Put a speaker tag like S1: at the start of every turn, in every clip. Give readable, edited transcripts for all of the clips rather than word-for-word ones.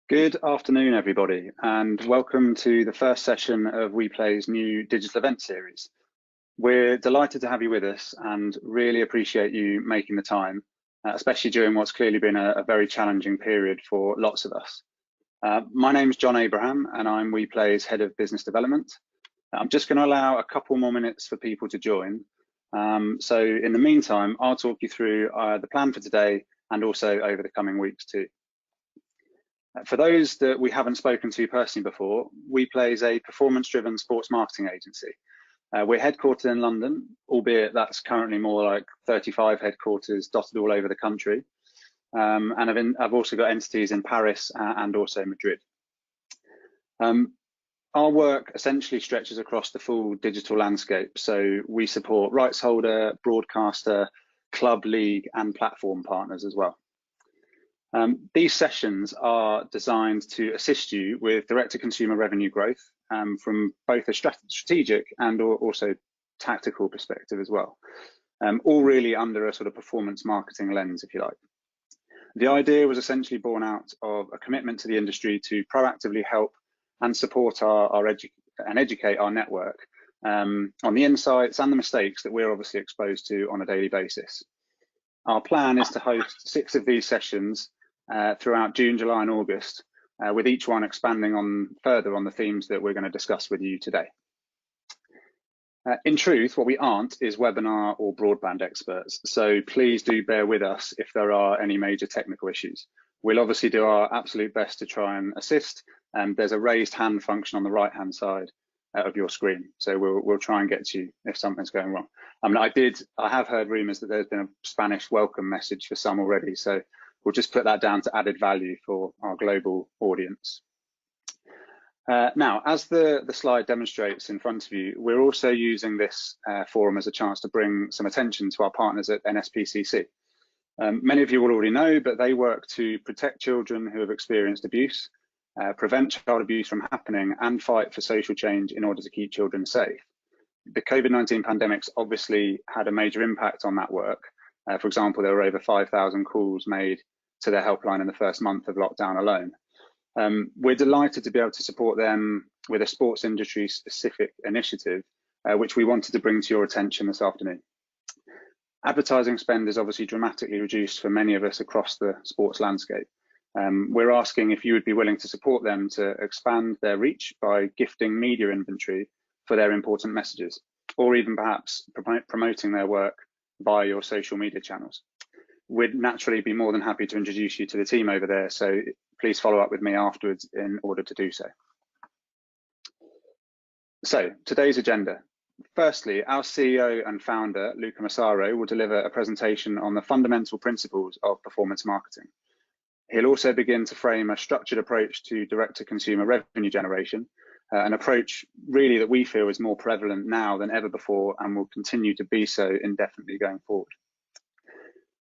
S1: Good afternoon, everybody, and welcome to the first session of WePlay's new digital event series. We're delighted to have you with us and really appreciate you making the time, especially during what's clearly been a very challenging period for lots of us. My name's John Abraham, and I'm WePlay's Head of Business Development. I'm just going to allow a couple more minutes for people to join. So in the meantime, I'll talk you through the plan for today and also over the coming weeks too. For those that we haven't spoken to personally before, WePlay is a performance-driven sports marketing agency. We're headquartered in London, albeit that's currently more like 35 headquarters dotted all over the country. And I've also got entities in Paris and also Madrid. Our work essentially stretches across the full digital landscape. So we support rights holder, broadcaster, club, league, and platform partners as well. These sessions are designed to assist you with direct-to-consumer revenue growth from both a strategic and also tactical perspective as well, all really under a sort of performance marketing lens, if you like. The idea was essentially born out of a commitment to the industry to proactively help and support and educate our network on the insights and the mistakes that we're obviously exposed to on a daily basis. Our plan is to host 6 of these sessions throughout June, July and August, with each one expanding further on the themes that we're going to discuss with you today. In truth, what we aren't is webinar or broadband experts, so please do bear with us if there are any major technical issues. We'll obviously do our absolute best to try and assist, and there's a raised hand function on the right-hand side of your screen, so we'll try and get to you if something's going wrong. I mean, I have heard rumours that there's been a Spanish welcome message for some already, so we'll just put that down to added value for our global audience. Now, as the slide demonstrates in front of you, we're also using this forum as a chance to bring some attention to our partners at NSPCC. Many of you will already know, but they work to protect children who have experienced abuse, prevent child abuse from happening, and fight for social change in order to keep children safe. The COVID-19 pandemic's obviously had a major impact on that work. For example, there were over 5,000 calls made to their helpline in the first month of lockdown alone. We're delighted to be able to support them with a sports industry specific initiative, which we wanted to bring to your attention this afternoon. Advertising spend is obviously dramatically reduced for many of us across the sports landscape. We're asking if you would be willing to support them to expand their reach by gifting media inventory for their important messages, or even perhaps promoting their work via your social media channels. We'd naturally be more than happy to introduce you to the team over there, so please follow up with me afterwards in order to do so. So, today's agenda. Firstly, our CEO and founder, Luca Massaro, will deliver a presentation on the fundamental principles of performance marketing. He'll also begin to frame a structured approach to direct-to-consumer revenue generation, an approach really that we feel is more prevalent now than ever before and will continue to be so indefinitely going forward.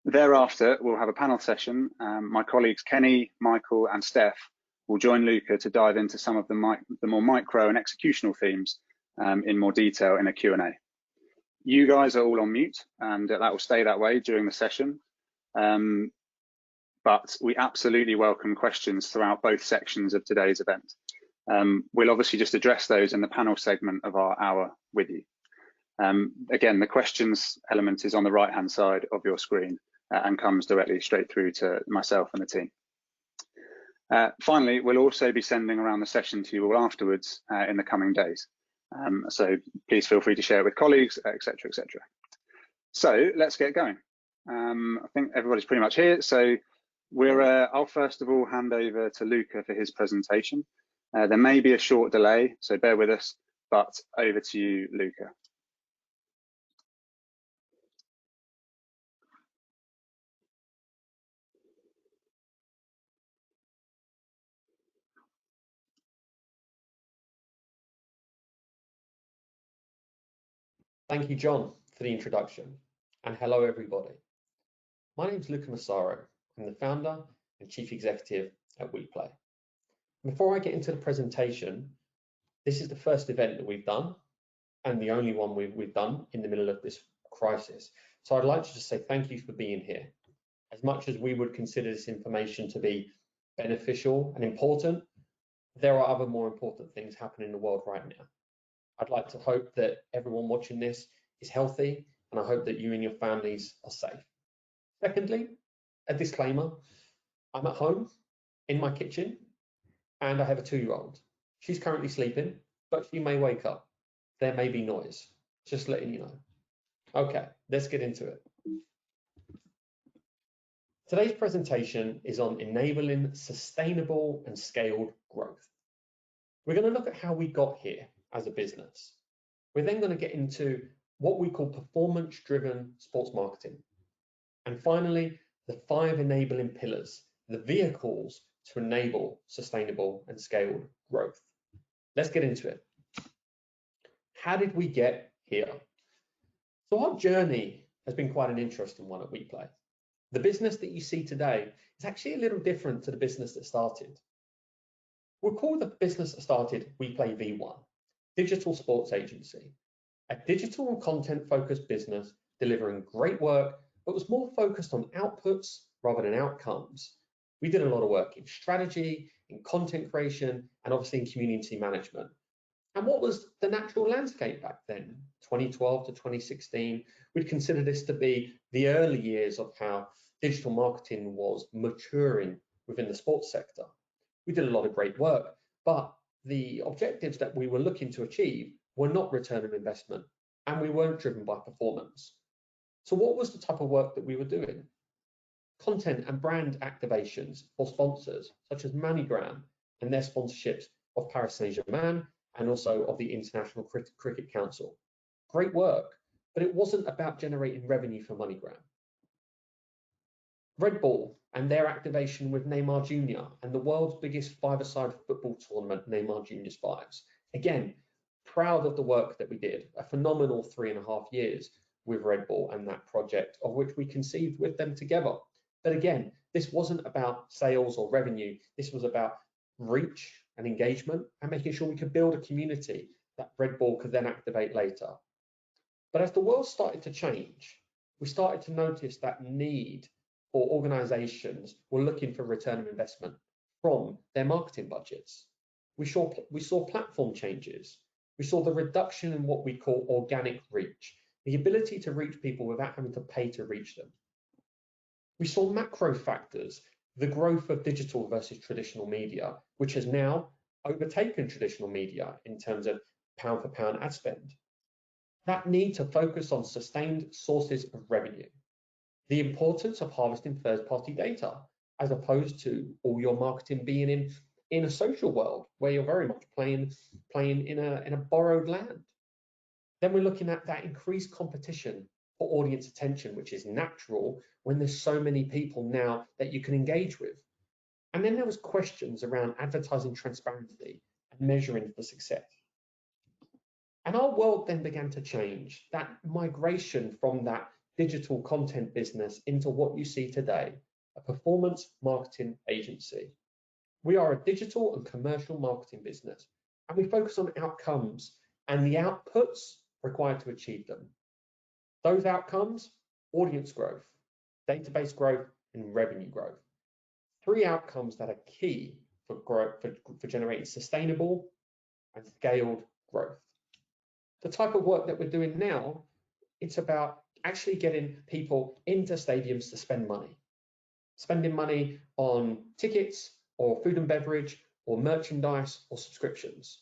S1: Thereafter, we'll have a panel session. My colleagues Kenny, Michael and Steph will join Luca to dive into some of the more micro and executional themes in more detail in a Q&A. You guys are all on mute and that will stay that way during the session. But we absolutely welcome questions throughout both sections of today's event. We'll obviously just address those in the panel segment of our hour with you. Again, the questions element is on the right-hand side of your screen and comes directly straight through to myself and the team. Finally, we'll also be sending around the session to you all afterwards in the coming days. So please feel free to share it with colleagues, etc., etc. So let's get going. I think everybody's pretty much here. So I'll first of all hand over to Luca for his presentation. There may be a short delay, so bear with us, but over to you, Luca.
S2: Thank you, John, for the introduction, and hello, everybody. My name is Luca Massaro. I'm the founder and chief executive at WePlay. Before I get into the presentation, this is the first event that we've done and the only one we've done in the middle of this crisis. So I'd like to just say thank you for being here. As much as we would consider this information to be beneficial and important, there are other more important things happening in the world right now. I'd like to hope that everyone watching this is healthy, and I hope that you and your families are safe. Secondly, a disclaimer, I'm at home in my kitchen and I have a 2-year-old. She's currently sleeping, but she may wake up. There may be noise, just letting you know. Okay, let's get into it. Today's presentation is on enabling sustainable and scaled growth. We're going to look at how we got here as a business. We're then going to get into what we call performance-driven sports marketing. And finally, the 5 enabling pillars, the vehicles to enable sustainable and scaled growth. Let's get into it. How did we get here? So our journey has been quite an interesting one at WePlay. The business that you see today is actually a little different to the business that started. We'll call the business that started WePlay V1, digital sports agency, a digital and content focused business delivering great work, but was more focused on outputs rather than outcomes. We did a lot of work in strategy, in content creation, and obviously in community management. And what was the natural landscape back then, 2012 to 2016? We'd consider this to be the early years of how digital marketing was maturing within the sports sector. We did a lot of great work, but the objectives that we were looking to achieve were not return on investment, and we weren't driven by performance. So what was the type of work that we were doing? Content and brand activations for sponsors, such as MoneyGram and their sponsorships of Paris Saint-Germain and also of the International Cricket Council. Great work, but it wasn't about generating revenue for MoneyGram. Red Bull and their activation with Neymar Jr. and the world's biggest five-a-side football tournament, Neymar Jr.'s Fives. Again, proud of the work that we did, a phenomenal 3.5 years with Red Bull and that project of which we conceived with them together. But again, this wasn't about sales or revenue. This was about reach and engagement and making sure we could build a community that Red Bull could then activate later. But as the world started to change, we started to notice that need for organizations were looking for return on investment from their marketing budgets. We saw platform changes. We saw the reduction in what we call organic reach, the ability to reach people without having to pay to reach them. We saw macro factors, the growth of digital versus traditional media, which has now overtaken traditional media in terms of pound for pound ad spend. That need to focus on sustained sources of revenue. The importance of harvesting third-party data, as opposed to all your marketing being in a social world where you're very much playing in a borrowed land. Then we're looking at that increased competition for audience attention, which is natural when there's so many people now that you can engage with. And then there was questions around advertising transparency and measuring for success. And our world then began to change, that migration from that digital content business into what you see today, a performance marketing agency. We are a digital and commercial marketing business, and we focus on outcomes and the outputs required to achieve them. Those outcomes, audience growth, database growth, and revenue growth. 3 outcomes that are key for growth, for generating sustainable and scaled growth. The type of work that we're doing now, it's about actually getting people into stadiums to spend money. Spending money on tickets or food and beverage or merchandise or subscriptions.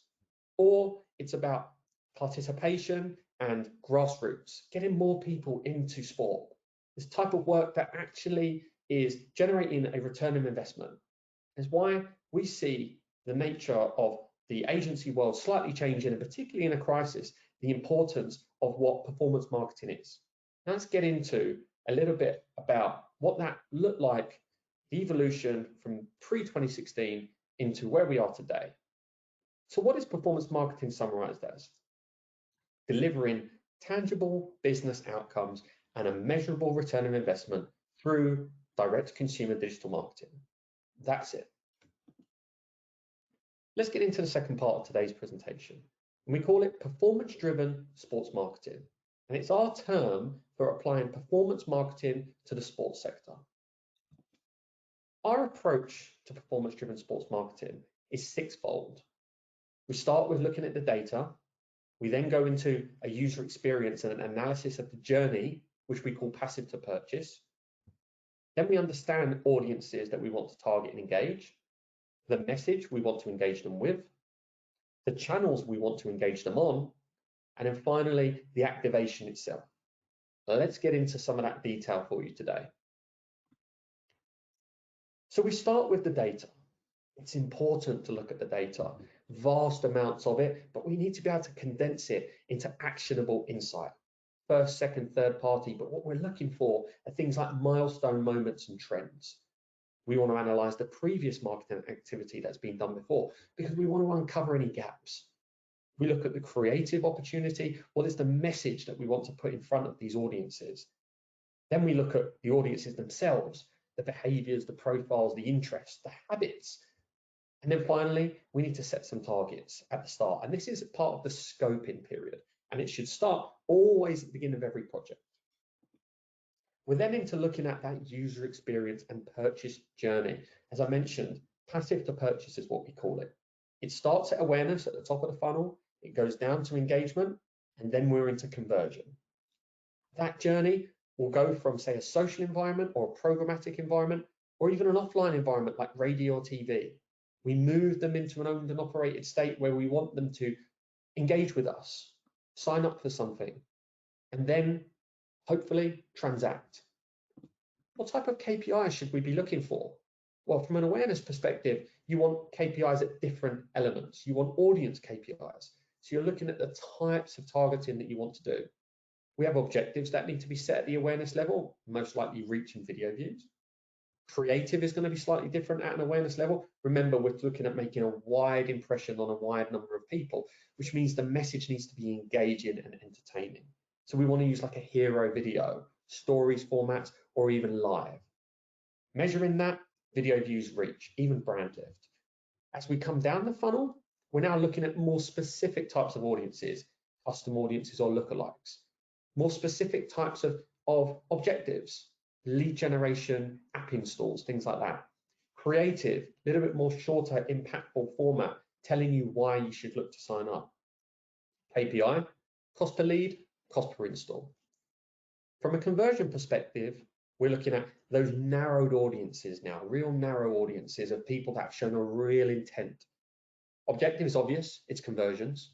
S2: Or it's about participation and grassroots, getting more people into sport. This type of work that actually is generating a return on investment is why we see the nature of the agency world slightly changing, and particularly in a crisis, the importance of what performance marketing is. Now let's get into a little bit about what that looked like, the evolution from pre-2016 into where we are today. So what is performance marketing summarized as? Delivering tangible business outcomes and a measurable return on investment through direct consumer digital marketing. That's it. Let's get into the second part of today's presentation. And we call it performance-driven sports marketing. And it's our term for applying performance marketing to the sports sector. Our approach to performance-driven sports marketing is sixfold. We start with looking at the data. We then go into a user experience and an analysis of the journey, which we call passive to purchase. Then we understand audiences that we want to target and engage, the message we want to engage them with, the channels we want to engage them on, and then finally, the activation itself. Now, let's get into some of that detail for you today. So we start with the data. It's important to look at the data, vast amounts of it, but we need to be able to condense it into actionable insight. First, second, third party, but what we're looking for are things like milestone moments and trends. We want to analyze the previous marketing activity that's been done before because we want to uncover any gaps. We look at the creative opportunity. What is the message that we want to put in front of these audiences? Then we look at the audiences themselves, the behaviors, the profiles, the interests, the habits. And then finally, we need to set some targets at the start. And this is part of the scoping period. And it should start always at the beginning of every project. We're then into looking at that user experience and purchase journey. As I mentioned, passive to purchase is what we call it. It starts at awareness at the top of the funnel. It goes down to engagement, and then we're into conversion. That journey will go from, say, a social environment or a programmatic environment, or even an offline environment like radio or TV. We move them into an owned and operated state where we want them to engage with us, sign up for something, and then hopefully transact. What type of KPIs should we be looking for? Well, from an awareness perspective, you want KPIs at different elements. You want audience KPIs. So you're looking at the types of targeting that you want to do. We have objectives that need to be set at the awareness level, most likely reach and video views. Creative is going to be slightly different at an awareness level. Remember, we're looking at making a wide impression on a wide number of people, which means the message needs to be engaging and entertaining. So we want to use like a hero video, stories formats, or even live. Measuring that, video views, reach, even brand lift. As we come down the funnel, we're now looking at more specific types of audiences, custom audiences or lookalikes, more specific types of objectives, lead generation, app installs, things like that. Creative, a little bit more shorter, impactful format, telling you why you should look to sign up. KPI, cost per lead, cost per install. From a conversion perspective, we're looking at those narrowed audiences now, real narrow audiences of people that have shown a real intent. Objective is obvious, it's conversions.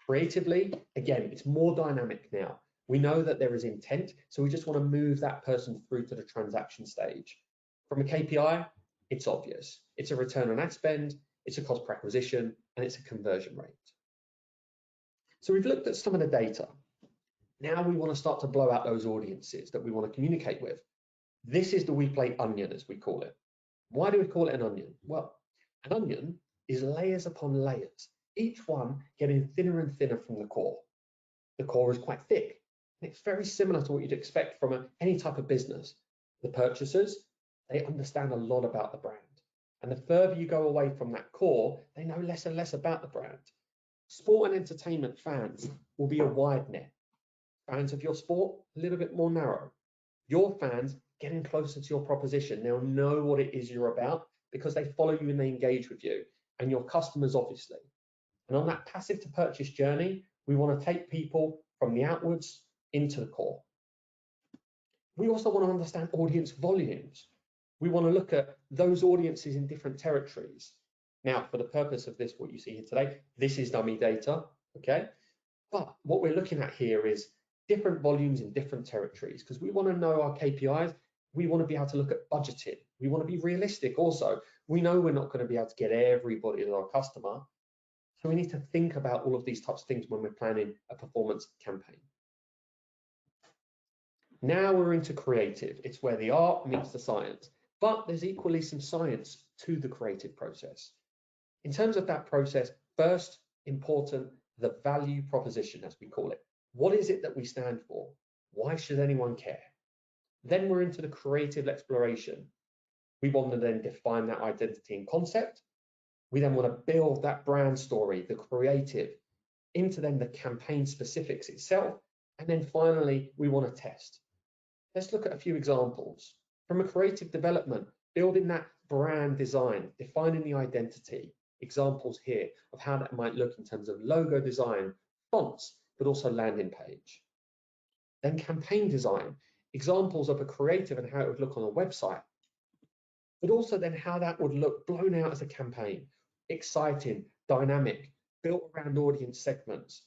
S2: Creatively, again, it's more dynamic now. We know that there is intent, so we just want to move that person through to the transaction stage. From a KPI, it's obvious. It's a return on ad spend, it's a cost per acquisition, and it's a conversion rate. So we've looked at some of the data. Now we want to start to blow out those audiences that we want to communicate with. This is the WePlay onion, as we call it. Why do we call it an onion? Well, an onion is layers upon layers, each one getting thinner and thinner from the core. The core is quite thick. It's very similar to what you'd expect from any type of business. The purchasers, they understand a lot about the brand. And the further you go away from that core, they know less and less about the brand. Sport and entertainment fans will be a wide net. Fans of your sport, a little bit more narrow. Your fans, getting closer to your proposition. They'll know what it is you're about because they follow you and they engage with you. And your customers, obviously. And on that passive to purchase journey, we want to take people from the outwards into the core. We also want to understand audience volumes. We want to look at those audiences in different territories. Now, for the purpose of this, what you see here today, this is dummy data, okay? But what we're looking at here is different volumes in different territories because we want to know our KPIs. We want to be able to look at budgeting. We want to be realistic also. We know we're not going to be able to get everybody as our customer. So we need to think about all of these types of things when we're planning a performance campaign. Now we're into creative. It's where the art meets the science, but there's equally some science to the creative process. In terms of that process, first important, the value proposition, as we call it. What is it that we stand for? Why should anyone care? Then we're into the creative exploration. We want to then define that identity and concept. We then want to build that brand story, the creative, into then the campaign specifics itself. And then finally, we want to test. Let's look at a few examples. From a creative development, building that brand design, defining the identity. Examples here of how that might look in terms of logo design, fonts, but also landing page. Then campaign design, examples of a creative and how it would look on a website, but also then how that would look blown out as a campaign, exciting, dynamic, built around audience segments.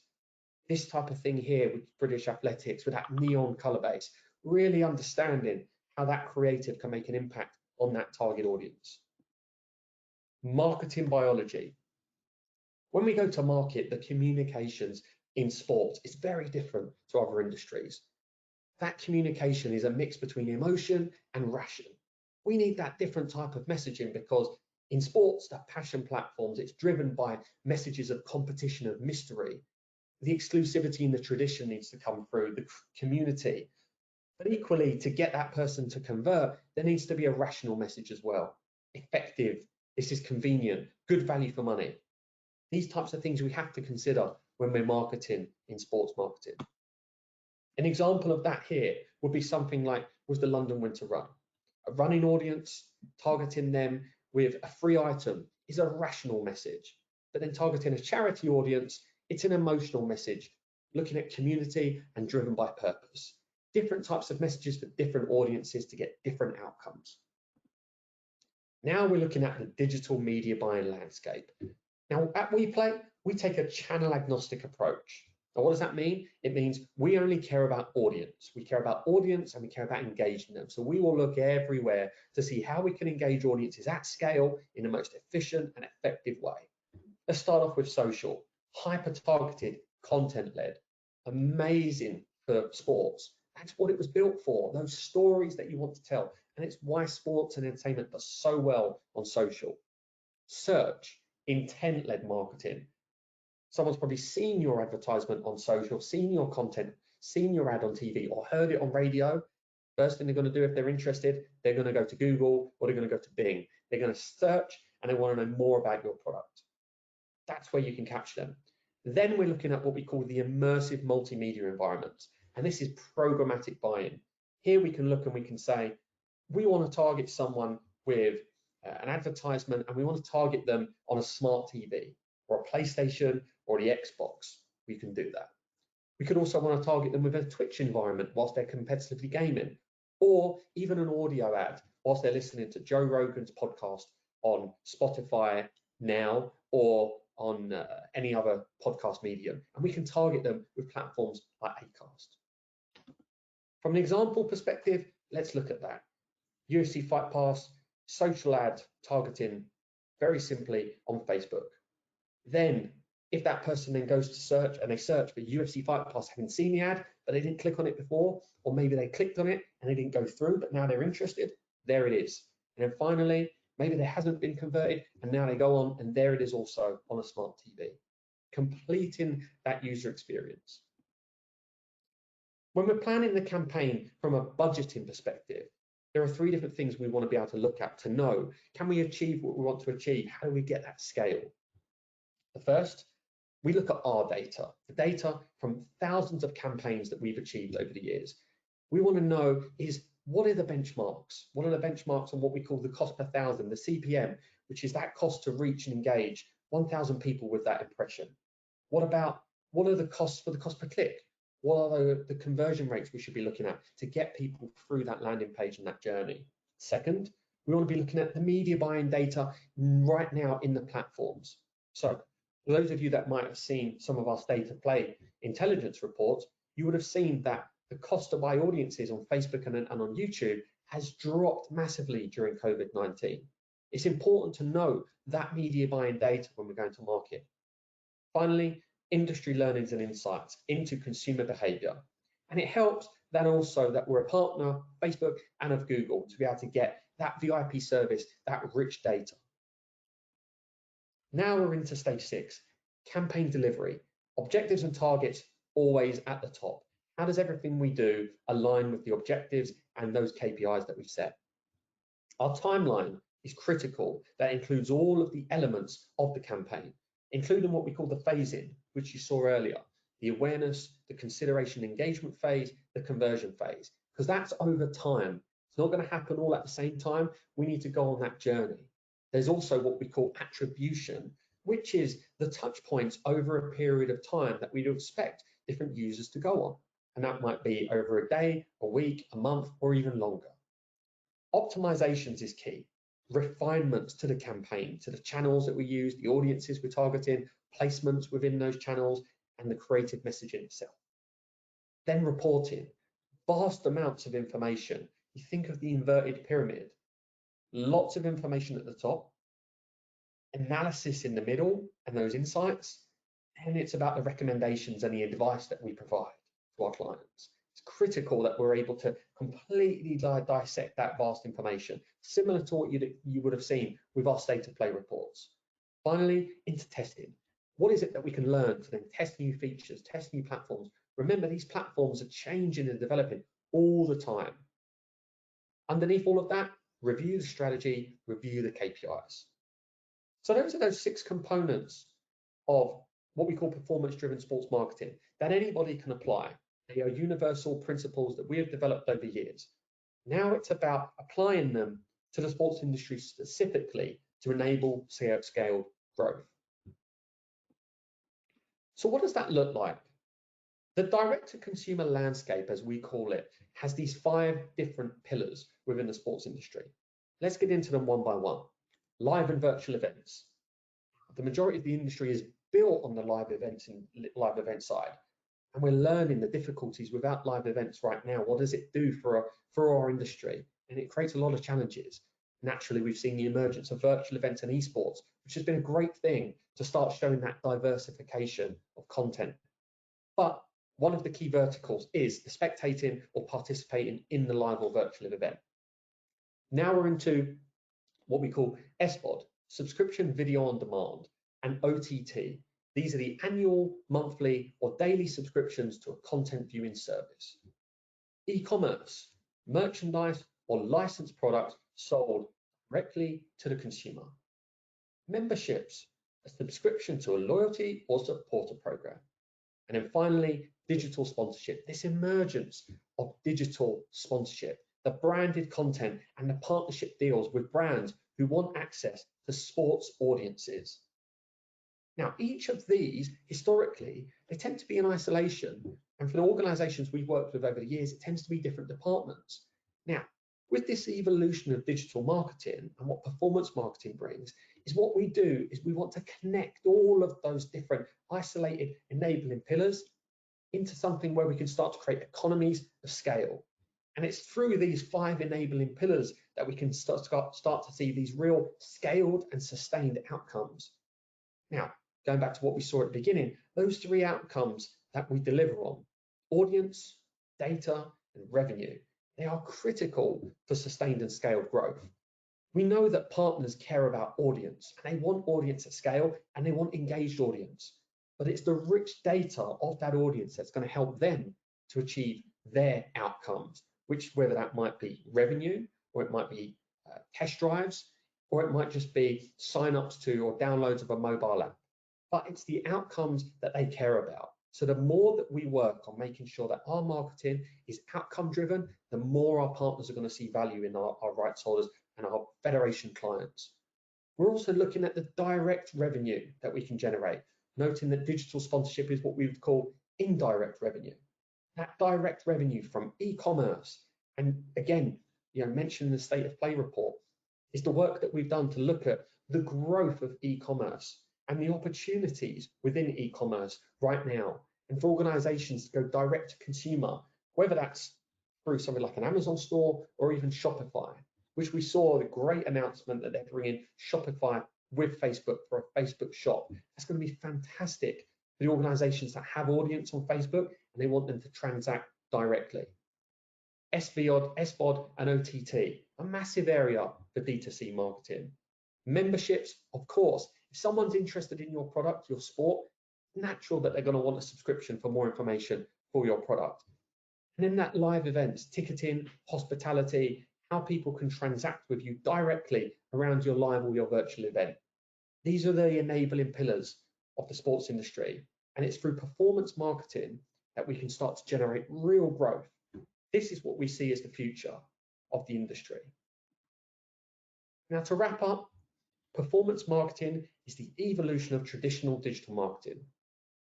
S2: This type of thing here with British Athletics, with that neon color base, really understanding how that creative can make an impact on that target audience. Marketing biology. When we go to market, the communications in sports is very different to other industries. That communication is a mix between emotion and ration. We need that different type of messaging because in sports, the passion platforms, it's driven by messages of competition, of mystery. The exclusivity and the tradition needs to come through, the community. But equally, to get that person to convert, there needs to be a rational message as well. Effective, this is convenient, good value for money. These types of things we have to consider when we're marketing in sports marketing. An example of that here would be something like with the London Winter Run. A running audience, targeting them with a free item is a rational message. But then targeting a charity audience, it's an emotional message, looking at community and driven by purpose. Different types of messages for different audiences to get different outcomes. Now we're looking at the digital media buying landscape. Now at WePlay, we take a channel agnostic approach. Now what does that mean? It means we only care about audience. We care about audience and we care about engaging them. So we will look everywhere to see how we can engage audiences at scale in the most efficient and effective way. Let's start off with social. Hyper-targeted, content-led, amazing for sports. That's what it was built for, those stories that you want to tell. And it's why sports and entertainment does so well on social. Search, intent-led marketing. Someone's probably seen your advertisement on social, seen your content, seen your ad on TV, or heard it on radio. First thing they're going to do if they're interested, they're going to go to Google or they're going to go to Bing. They're going to search and they want to know more about your product. That's where you can catch them. Then we're looking at what we call the immersive multimedia environment. And this is programmatic buying. Here we can look and we can say, we want to target someone with an advertisement and we want to target them on a smart TV or a PlayStation or the Xbox. We can do that. We could also want to target them with a Twitch environment whilst they're competitively gaming, or even an audio ad whilst they're listening to Joe Rogan's podcast on Spotify now or on any other podcast medium. And we can target them with platforms like Acast. From an example perspective, let's look at that. UFC Fight Pass, social ad targeting very simply on Facebook. Then if that person then goes to search and they search for UFC Fight Pass, having seen the ad, but they didn't click on it before, or maybe they clicked on it and they didn't go through, but now they're interested, there it is. And then finally, maybe they hasn't been converted and now they go on and there it is also on a smart TV, completing that user experience. When we're planning the campaign from a budgeting perspective, there are 3 different things we want to be able to look at to know, can we achieve what we want to achieve? How do we get that scale? The first, we look at our data, the data from thousands of campaigns that we've achieved over the years. We want to know is, what are the benchmarks? What are the benchmarks on what we call the cost per thousand, the CPM, which is that cost to reach and engage 1,000 people with that impression? What are the costs for the cost per click? What are the conversion rates we should be looking at to get people through that landing page and that journey? Second, we want to be looking at the media buying data right now in the platforms. So for those of you that might have seen some of our state of play intelligence reports, you would have seen that the cost to buy audiences on Facebook and on YouTube has dropped massively during COVID-19. It's important to know that media buying data when we're going to market. Finally, industry learnings and insights into consumer behavior. And it helps that also that we're a partner, Facebook and of Google, to be able to get that VIP service, that rich data. Now we're into stage 6, campaign delivery. Objectives and targets always at the top. How does everything we do align with the objectives and those KPIs that we've set? Our timeline is critical. That includes all of the elements of the campaign, including what we call the phasing, which you saw earlier, the awareness, the consideration engagement phase, the conversion phase, because that's over time. It's not going to happen all at the same time. We need to go on that journey. There's also what we call attribution, which is the touch points over a period of time that we'd expect different users to go on. And that might be over a day, a week, a month, or even longer. Optimizations is key. Refinements to the campaign, to the channels that we use, the audiences we're targeting, placements within those channels, and the creative messaging itself. Then reporting, vast amounts of information. You think of the inverted pyramid, lots of information at the top, analysis in the middle and those insights, and it's about the recommendations and the advice that we provide to our clients. It's critical that we're able to completely dissect that vast information, similar to what you would have seen with our state of play reports. Finally, into testing. What is it that we can learn to then test new features, test new platforms? Remember, these platforms are changing and developing all the time. Underneath all of that, review the strategy, review the KPIs. So those are those 6 components of what we call performance-driven sports marketing that anybody can apply. They are universal principles that we have developed over years. Now it's about applying them to the sports industry specifically to enable scaled growth. So what does that look like? The direct-to-consumer landscape, as we call it, has these 5 different pillars within the sports industry. Let's get into them one by one. Live and virtual events. The majority of the industry is built on the live event side, and we're learning the difficulties without live events right now. What does it do for our industry? And it creates a lot of challenges. Naturally, we've seen the emergence of virtual events and esports, which has been a great thing to start showing that diversification of content. But one of the key verticals is the spectating or participating in the live or virtual event. Now we're into what we call SVOD, subscription video on demand, and OTT. These are the annual, monthly, or daily subscriptions to a content viewing service. E-commerce, merchandise or licensed products sold directly to the consumer. Memberships, a subscription to a loyalty or supporter program. And then finally, digital sponsorship, this emergence of digital sponsorship, the branded content and the partnership deals with brands who want access to sports audiences. Now, each of these, historically, they tend to be in isolation. And for the organizations we've worked with over the years, it tends to be different departments. Now, with this evolution of digital marketing and what performance marketing brings, is what we do is we want to connect all of those different isolated enabling pillars into something where we can start to create economies of scale. And it's through these 5 enabling pillars that we can start to see these real scaled and sustained outcomes. Now, going back to what we saw at the beginning, those 3 outcomes that we deliver on, audience, data, and revenue, they are critical for sustained and scaled growth. We know that partners care about audience, and they want audience at scale, and they want engaged audience. But it's the rich data of that audience that's going to help them to achieve their outcomes, which whether that might be revenue, or it might be test drives, or it might just be sign-ups to or downloads of a mobile app. But it's the outcomes that they care about. So the more that we work on making sure that our marketing is outcome driven, the more our partners are going to see value in our rights holders and our federation clients. We're also looking at the direct revenue that we can generate, noting that digital sponsorship is what we would call indirect revenue. That direct revenue from e-commerce, and again, mentioned in the state of play report, is the work that we've done to look at the growth of e-commerce and the opportunities within e-commerce right now, and for organizations to go direct to consumer, whether that's through something like an Amazon store or even Shopify, which we saw the great announcement that they're bringing Shopify with Facebook for a Facebook shop. That's going to be fantastic for the organizations that have audience on Facebook and they want them to transact directly. SVOD, and OTT, a massive area for D2C marketing. Memberships, of course, if someone's interested in your product, your sport, it's natural that they're going to want a subscription for more information for your product. And then that live events, ticketing, hospitality, how people can transact with you directly around your live or your virtual event. These are the enabling pillars of the sports industry. And it's through performance marketing that we can start to generate real growth. This is what we see as the future. of the industry. Now, to wrap up, performance marketing is the evolution of traditional digital marketing.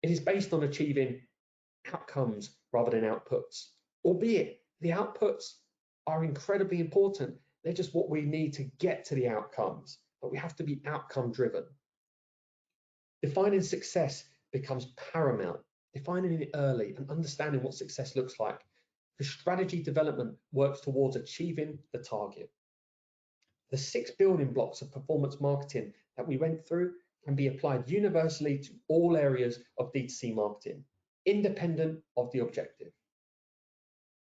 S2: It is based on achieving outcomes rather than outputs, albeit the outputs are incredibly important. They're just what we need to get to the outcomes, but we have to be outcome driven. Defining success becomes paramount, defining it early and understanding what success looks like. The strategy development works towards achieving the target. The 6 building blocks of performance marketing that we went through can be applied universally to all areas of D2C marketing, independent of the objective.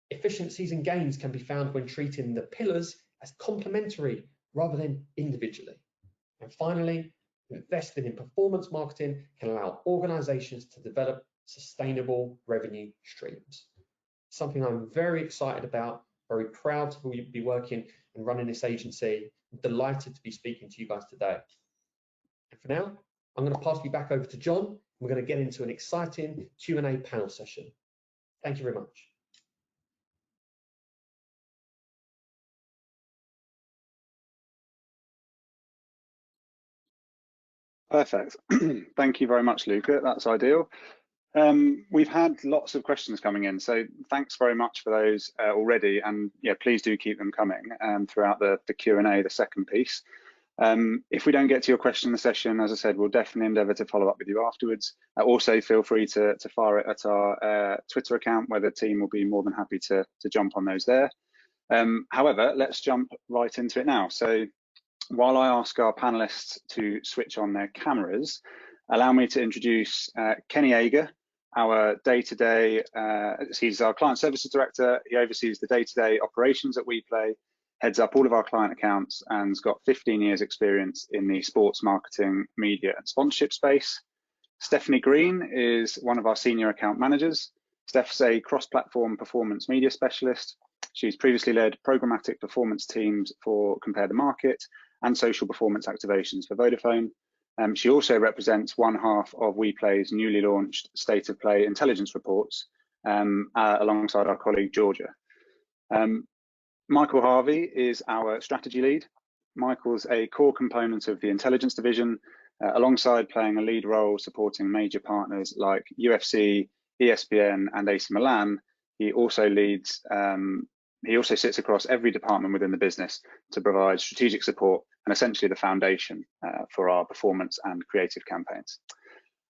S2: Efficiencies and gains can be found when treating the pillars as complementary rather than individually. And finally, investing in performance marketing can allow organizations to develop sustainable revenue streams. Something I'm very excited about, very proud to be working and running this agency. I'm delighted to be speaking to you guys today. And for now, I'm going to pass you back over to John. We're going to get into an exciting Q&A panel session. Thank you very much.
S1: Perfect. Thank you very much, Luca. That's ideal. We've had lots of questions coming in, so thanks very much for those already. And yeah, please do keep them coming throughout the Q&A, the second piece. If we don't get to your question in the session, as I said, we'll definitely endeavour to follow up with you afterwards. Also, feel free to fire it at our Twitter account, where the team will be more than happy to jump on those there. However, let's jump right into it now. So while I ask our panelists to switch on their cameras, allow me to introduce Kenny Ager, our day-to-day, he's our client services director. He oversees the day-to-day operations at WePlay, heads up all of our client accounts, and's got 15 years experience in the sports marketing, media and sponsorship space. Stephanie Green is one of our senior account managers. Steph's a cross-platform performance media specialist. She's previously led programmatic performance teams for Compare the Market and social performance activations for Vodafone. She also represents one half of WePlay's newly launched State of Play intelligence reports alongside our colleague Georgia. Michael Harvey is our strategy lead. Michael's a core component of the intelligence division, alongside playing a lead role supporting major partners like UFC, ESPN and AC Milan. He also leads he also sits across every department within the business to provide strategic support and essentially the foundation for our performance and creative campaigns.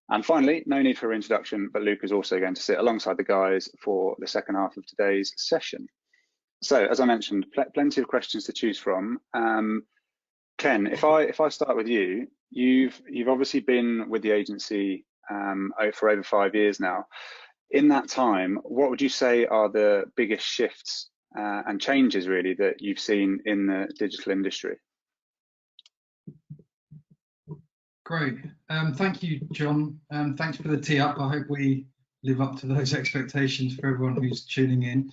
S1: And finally, no need for introduction, but Luke is also going to sit alongside the guys for the second half of today's session. So, as I mentioned, plenty of questions to choose from. Ken, if I start with you, you've obviously been with the agency for over 5 years now. In that time, what would you say are the biggest shifts and changes really that you've seen in the digital industry?
S3: Great. Thank you, John. Thanks for the tee up. I hope we live up to those expectations for everyone who's tuning in.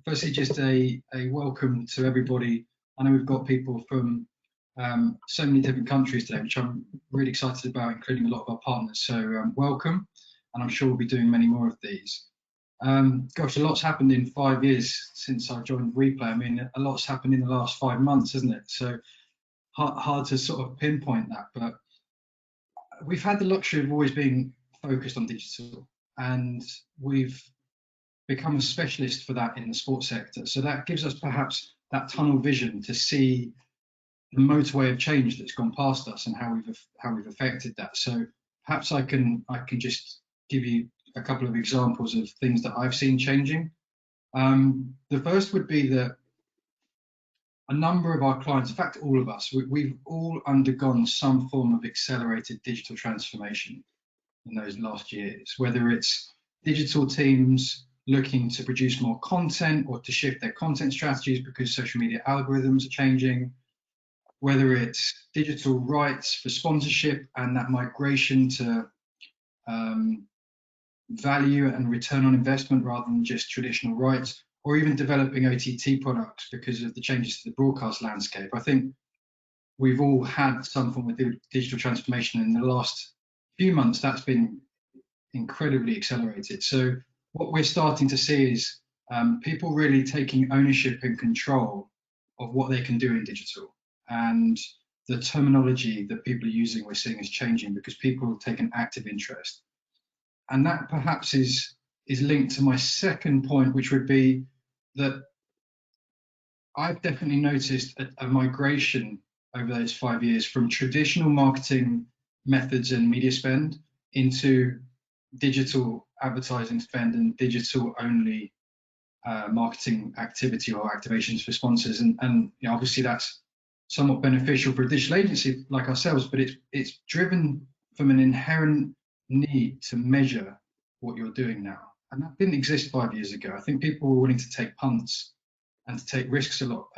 S3: Firstly, just a welcome to everybody. I know we've got people from so many different countries today, which I'm really excited about, including a lot of our partners. So welcome, and I'm sure we'll be doing many more of these. Gosh, a lot's happened in 5 years since I joined WePlay. I mean, a lot's happened in the last 5 months, isn't it? So hard to sort of pinpoint that, but we've had the luxury of always being focused on digital, and we've become a specialist for that in the sports sector. So that gives us perhaps that tunnel vision to see the motorway of change that's gone past us and how we've affected that. So perhaps I can just give you a couple of examples of things that I've seen changing. The first would be that a number of our clients, in fact all of us, we've all undergone some form of accelerated digital transformation in those last years, whether it's digital teams looking to produce more content or to shift their content strategies because social media algorithms are changing, whether it's digital rights for sponsorship and that migration to value and return on investment rather than just traditional rights, or even developing OTT products because of the changes to the broadcast landscape. I think we've all had some form of digital transformation in the last few months. That's been incredibly accelerated. So what we're starting to see is people really taking ownership and control of what they can do in digital. And the terminology that people are using, we're seeing, is changing because people take an active interest. And that perhaps is linked to my second point, which would be that I've definitely noticed a migration over those 5 years from traditional marketing methods and media spend into digital advertising spend and digital only marketing activity or activations for sponsors. And you know, obviously that's somewhat beneficial for a digital agency like ourselves, but it's driven from an inherent need to measure what you're doing now. And that didn't exist 5 years ago. I think people were willing to take punts and to take risks a lot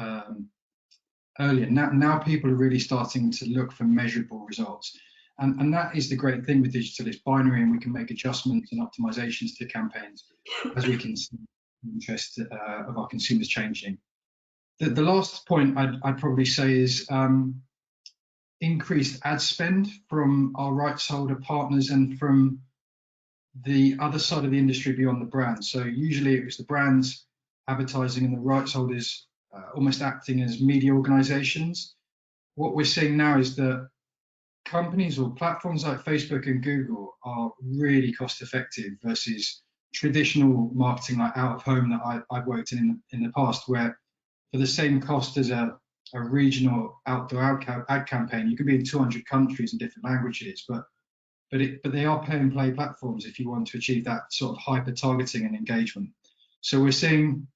S3: earlier. Now people are really starting to look for measurable results. And that is the great thing with digital. It's binary, and we can make adjustments and optimizations to campaigns as we can see the interest of our consumers changing. The last point I'd probably say is increased ad spend from our rights holder partners and from the other side of the industry beyond the brand. So usually it was the brands advertising and the rights holders almost acting as media organizations. What we're seeing now is that companies or platforms like Facebook and Google are really cost effective versus traditional marketing like out of home that I've worked in the past, where for the same cost as a regional outdoor ad campaign, you could be in 200 countries in different languages, but they are pay and play platforms if you want to achieve that sort of hyper targeting and engagement. So we're seeing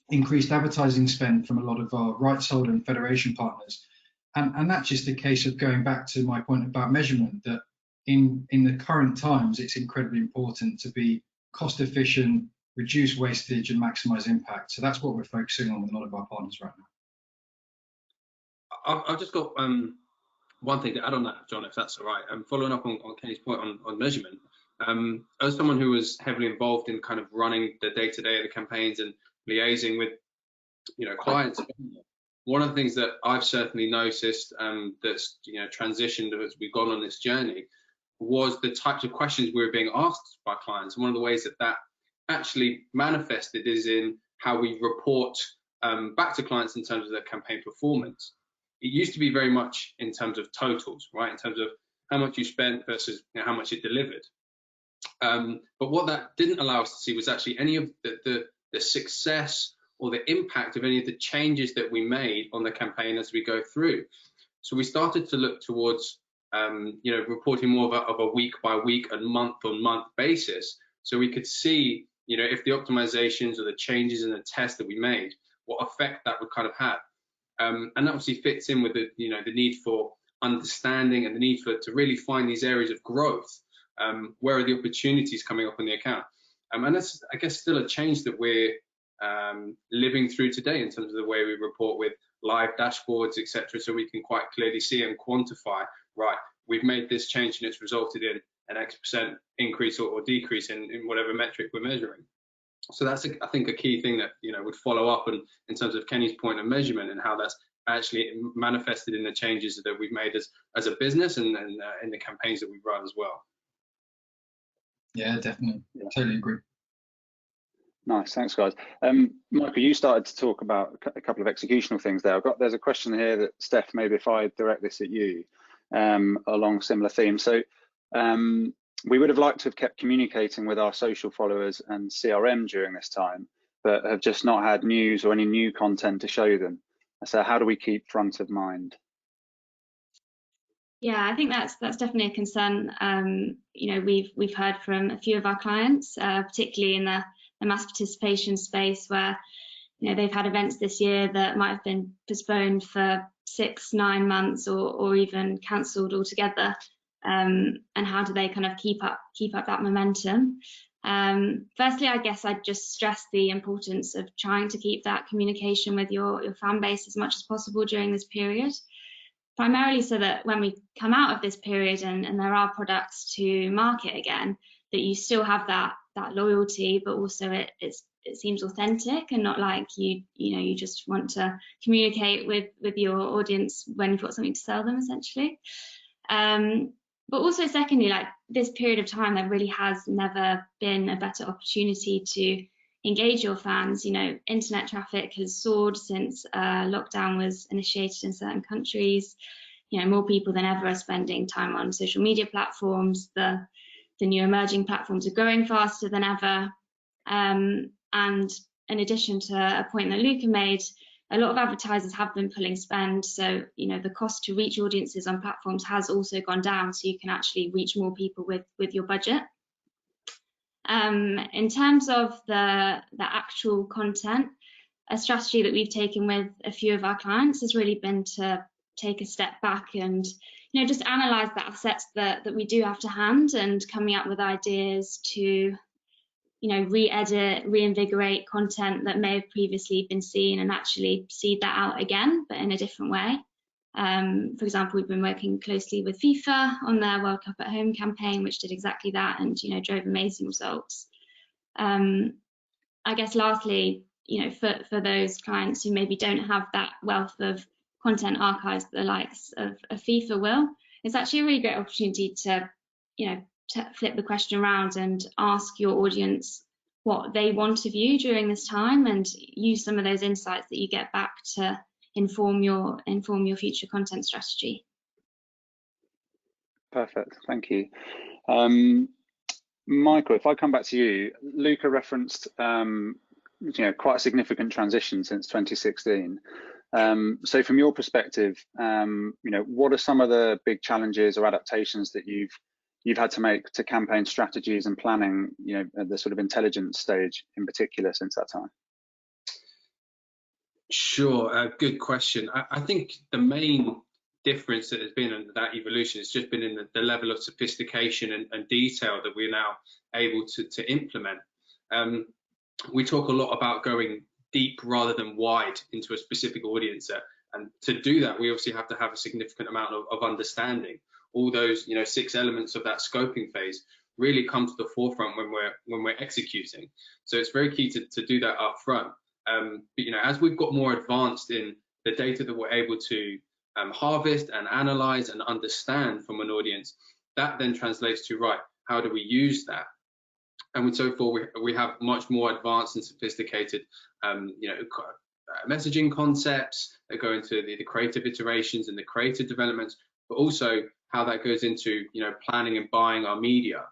S3: increased advertising spend from a lot of our rights holder and federation partners. And that's just a case of going back to my point about measurement, that in the current times, it's incredibly important to be cost efficient, reduce wastage and maximize impact. So that's what we're focusing on with a lot of our partners right
S4: now. I've just got one thing to add on that, John, if that's all right. Following up on Kenny's point on measurement, as someone who was heavily involved in kind of running the day-to-day of the campaigns and liaising with, you know, clients, one of the things that I've certainly noticed that's, you know, transitioned as we've gone on this journey was the types of questions we were being asked by clients. And one of the ways that actually manifested is in how we report back to clients in terms of their campaign performance. It used to be very much in terms of totals, right? In terms of how much you spent versus, you know, how much it delivered. But what that didn't allow us to see was actually any of the success or the impact of any of the changes that we made on the campaign as we go through. So we started to look towards, you know, reporting more of a week by week and month on month basis, so we could see, you know, if the optimizations or the changes in the test that we made, what effect that would kind of have. And that obviously fits in with the, you know, the need for understanding and the need to really find these areas of growth. Where are the opportunities coming up on the account? And that's, I guess, still a change that we're living through today in terms of the way we report with live dashboards, etc. So we can quite clearly see and quantify, right, we've made this change and it's resulted in an X% increase or decrease in whatever metric we're measuring. So that's, I think, a key thing that, you know, would follow up and in terms of Kenny's point of measurement and how that's actually manifested in the changes that we've made as a business and in the campaigns that we've run as well.
S3: now. Yeah, definitely. Yeah. Totally agree.
S1: Nice, thanks guys. Michael, you started to talk about a couple of executional things there. There's a question here that, Steph, maybe if I direct this at you, along similar themes. So we would have liked to have kept communicating with our social followers and CRM during this time, but have just not had news or any new content to show them. So how do we keep front of mind?
S5: Yeah, I think that's definitely a concern. You know, we've heard from a few of our clients, particularly in the mass participation space, where, you know, they've had events this year that might have been postponed for 6-9 months or even cancelled altogether. And how do they kind of keep up that momentum? Firstly, I guess I'd just stress the importance of trying to keep that communication with your fan base as much as possible during this period, primarily so that when we come out of this period and there are products to market again, that you still have that loyalty, but also it seems authentic and not like you just want to communicate with your audience when you've got something to sell them, essentially. But also, secondly, like, this period of time, there really has never been a better opportunity to engage your fans. You know, internet traffic has soared since lockdown was initiated in certain countries. You know, more people than ever are spending time on social media platforms. The new emerging platforms are growing faster than ever. And in addition to a point that Luca made, a lot of advertisers have been pulling spend. So, you know, the cost to reach audiences on platforms has also gone down, so you can actually reach more people with your budget. In terms of the actual content, a strategy that we've taken with a few of our clients has really been to take a step back and, you know, just analyze the assets that we do have to hand, and coming up with ideas to, you know, re-edit, reinvigorate content that may have previously been seen, and actually seed that out again, but in a different way. For example, we've been working closely with FIFA on their World Cup at Home campaign, which did exactly that, and, you know, drove amazing results. I guess lastly, you know, for those clients who maybe don't have that wealth of content archives the likes of FIFA will, it's actually a really great opportunity to, you know, to flip the question around and ask your audience what they want of you during this time, and use some of those insights that you get back to inform your future content strategy.
S1: Perfect, thank you. Michael, if I come back to you, Luca referenced you know, quite a significant transition since 2016. So from your perspective, you know, what are some of the big challenges or adaptations that you've had to make to campaign strategies and planning, you know, at the sort of intelligence stage in particular since that time?
S4: Sure, good question. I think the main difference that has been in that evolution has just been in the level of sophistication and detail that we're now able to implement. We talk a lot about going deep rather than wide into a specific audience, and to do that, we obviously have to have a significant amount of understanding. All those, you know, 6 elements of that scoping phase really come to the forefront when we're executing. So it's very key to do that up front. But, you know, as we've got more advanced in the data that we're able to harvest and analyze and understand from an audience, that then translates to, right, how do we use that? And so forth, we have much more advanced and sophisticated, you know, messaging concepts that go into the creative iterations and the creative developments, but also how that goes into, you know, planning and buying our media.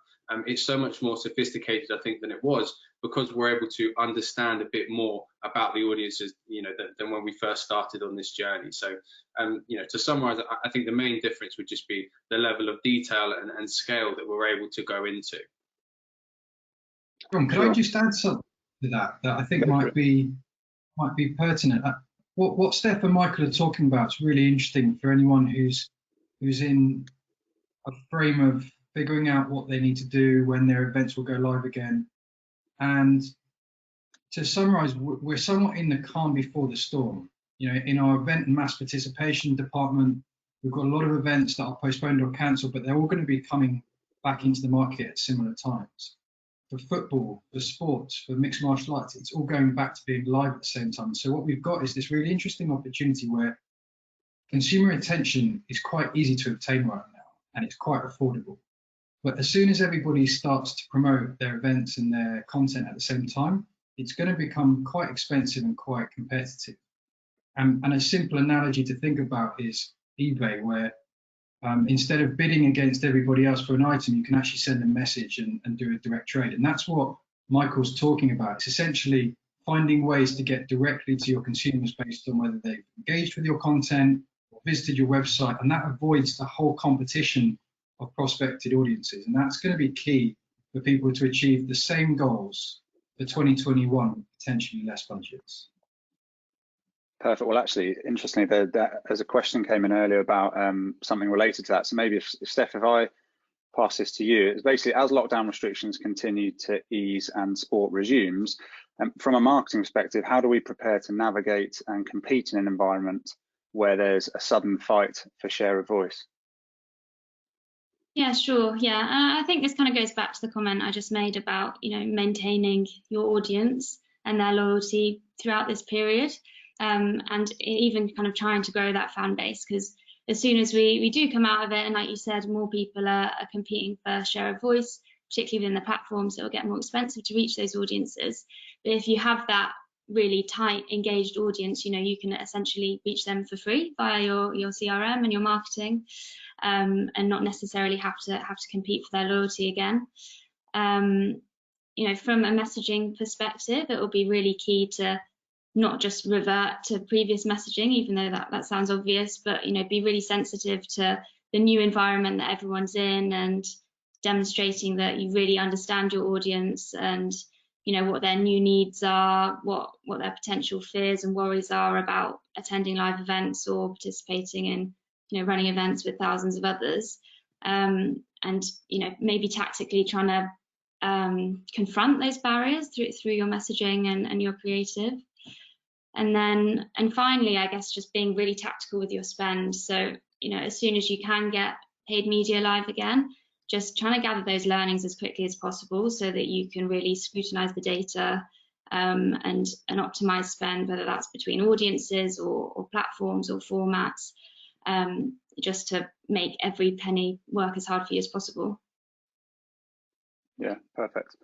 S4: It's so much more sophisticated, I think, than it was, because we're able to understand a bit more about the audiences, you know, than when we first started on this journey. So, you know, to summarize, I think the main difference would just be the level of detail and scale that we're able to go into.
S3: John, could I just add something to that I think might be pertinent? What Steph and Michael are talking about is really interesting for anyone who's in a frame of figuring out what they need to do when their events will go live again. And to summarize, we're somewhat in the calm before the storm. You know, in our event and mass participation department, we've got a lot of events that are postponed or cancelled, but they're all going to be coming back into the market at similar times. For football, for sports, for mixed martial arts, it's all going back to being live at the same time. So what we've got is this really interesting opportunity where consumer attention is quite easy to obtain right now, and it's quite affordable. But as soon as everybody starts to promote their events and their content at the same time, it's going to become quite expensive and quite competitive. And a simple analogy to think about is eBay, where instead of bidding against everybody else for an item, you can actually send a message and do a direct trade. And that's what Michael's talking about. It's essentially finding ways to get directly to your consumers based on whether they've engaged with your content or visited your website, and that avoids the whole competition of prospected audiences. And that's going to be key for people to achieve the same goals for 2021, potentially less budgets.
S1: Perfect. Well, actually, interestingly, as a question came in earlier about something related to that. So maybe if Steph, if I pass this to you, it's basically as lockdown restrictions continue to ease and sport resumes, from a marketing perspective, how do we prepare to navigate and compete in an environment where there's a sudden fight for share of voice?
S5: Yeah, sure. Yeah, I think this kind of goes back to the comment I just made about, you know, maintaining your audience and their loyalty throughout this period. And even kind of trying to grow that fan base, because as soon as we do come out of it, and like you said, more people are competing for share of voice, particularly within the platforms, it will get more expensive to reach those audiences. But if you have that really tight, engaged audience, you can essentially reach them for free via your CRM and your marketing, and not necessarily have to compete for their loyalty again. From a messaging perspective, it will be really key to not just revert to previous messaging, even though that sounds obvious, but be really sensitive to the new environment that everyone's in, and demonstrating that you really understand your audience and what their new needs are, what their potential fears and worries are about attending live events or participating in running events with thousands of others, and maybe tactically trying to confront those barriers through your messaging and your creative. And finally, I guess just being really tactical with your spend. So as soon as you can get paid media live again, just trying to gather those learnings as quickly as possible so that you can really scrutinize the data, and optimize spend, whether that's between audiences or platforms or formats, just to make every penny work as hard for you as possible.
S1: Yeah, perfect.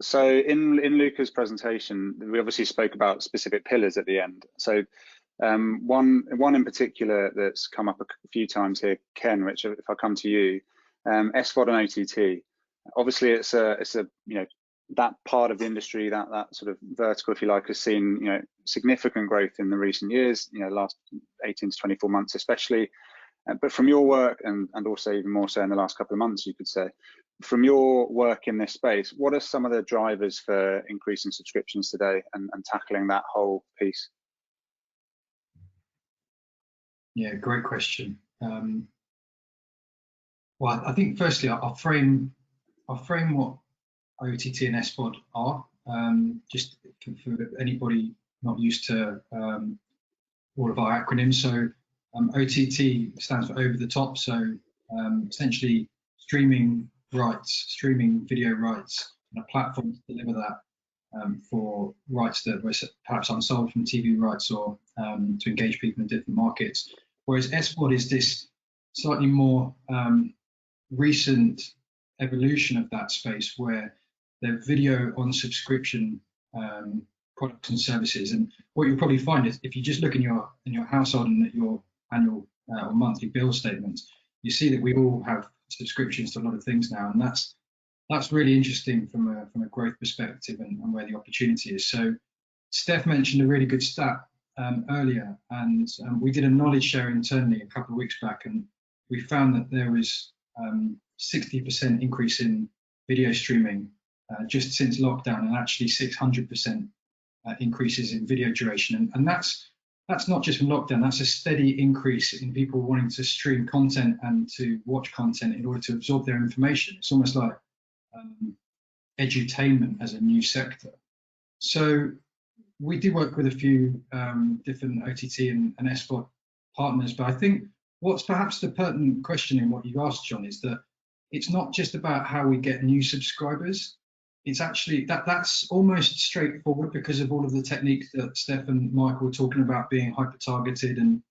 S1: So in Luca's presentation, we obviously spoke about specific pillars at the end. So one in particular that's come up a few times here, Ken, which if I come to you, SVOD and OTT. Obviously, it's a that part of the industry, that sort of vertical, if you like, has seen significant growth in the recent years, last 18 to 24 months especially. But from your work, and also even more so in the last couple of months, you could say, from your work in this space, what are some of the drivers for increasing subscriptions today and tackling that whole piece?
S3: Yeah, great question. Well, I think firstly I'll frame what OTT and SVOD are, just for anybody not used to all of our acronyms. So OTT stands for over the top. So essentially streaming video rights, and a platform to deliver that for rights that were perhaps unsold from TV rights, or to engage people in different markets. Whereas SVOD is this slightly more recent evolution of that space, where they're video on subscription products and services. And what you'll probably find is, if you just look in your household and at your annual or monthly bill statements, you see that we all have subscriptions to a lot of things now, and that's really interesting from a growth perspective and where the opportunity is. So Steph mentioned a really good stat earlier, and we did a knowledge share internally a couple of weeks back, and we found that there was 60% increase in video streaming just since lockdown, and actually 600% increases in video duration. And that's not just from lockdown, that's a steady increase in people wanting to stream content and to watch content in order to absorb their information. It's almost like edutainment as a new sector. So we do work with a few different OTT and SVOD partners, but I think what's perhaps the pertinent question in what you've asked, John, is that it's not just about how we get new subscribers. It's actually that's almost straightforward because of all of the techniques that Steph and Michael were talking about, being hyper-targeted and